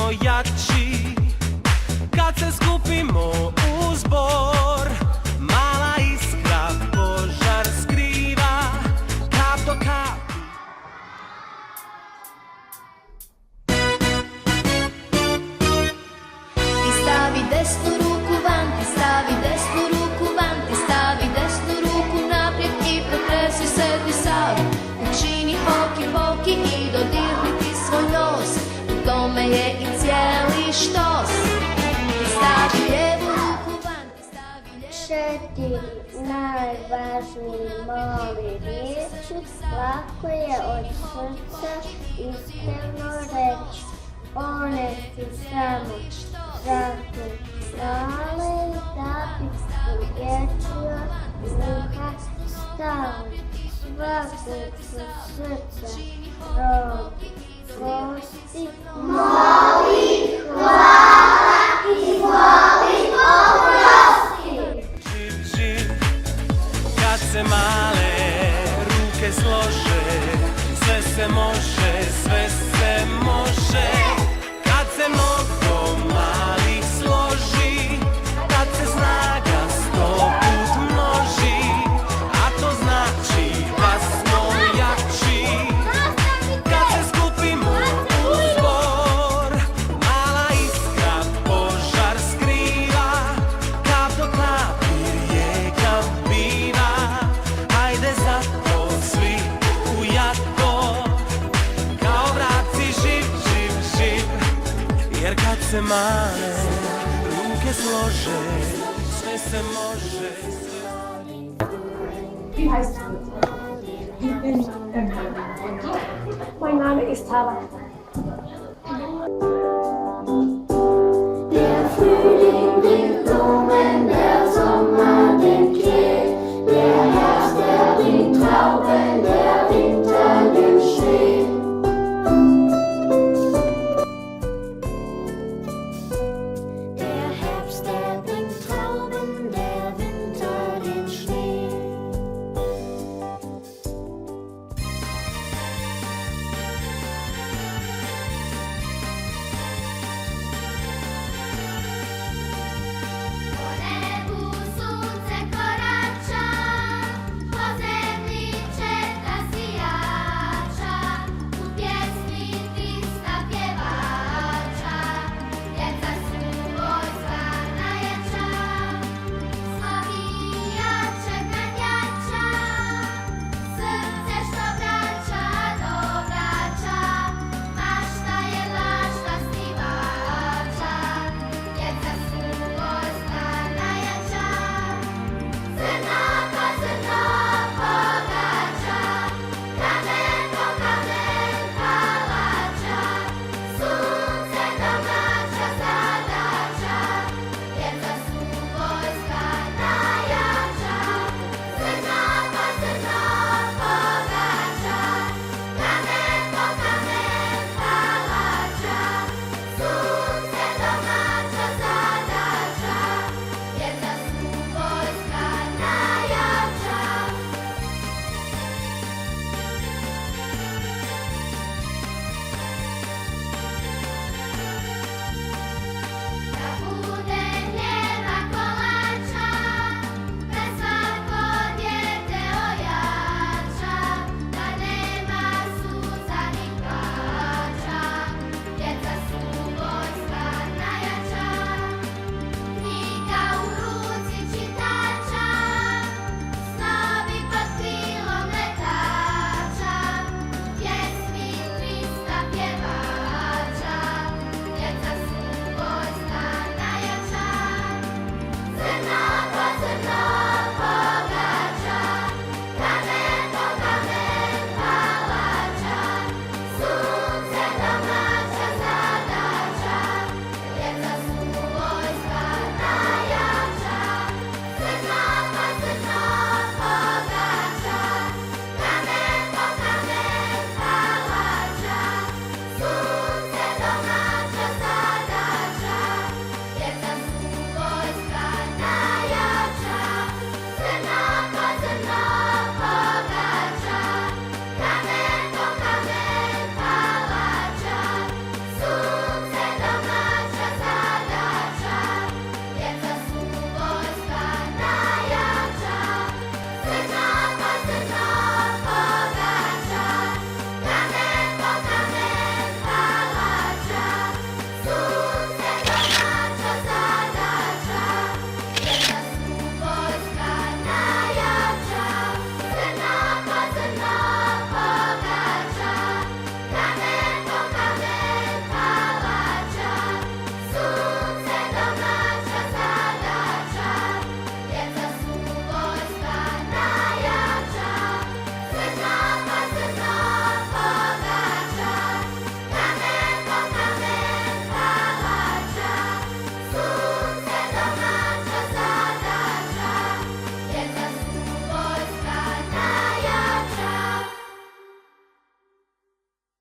smo jači kad se skupimo u zbor. Mala iskra požar skriva, kap do kapi. Ti stavi desnu ruku van, ti stavi desnu ruku van, ti stavi desnu ruku naprijed i protresi se ti sav. Učini hoki poki i dodirni ti svoj nos, u tome je i cijeli štos. Ti stavi lijevu ruku van, ti stavi lijevu. 4 najvažnije male riječi, lako je od srca iskreno reći. One ti samo zato male da bi spriječio uha stali. Svakog su srca rodi gosti. Molim, hvala i molim oprosti. Živ, živ, kad se male ruke slože, sve se može, sve se može. Kad se mnogo malih složi, kad se snaga 100 put množi, a to znači da smo jači. Kad se skupimo u zbor, mala iskra požar skriva, kap do kapi rijeka biva. Hajde zato svi ujako, kao vrapci živ, živ, živ. Jer kad se male ruke slože, sve se može. Wie heißt du? Ich bin Mein Name ist Tara.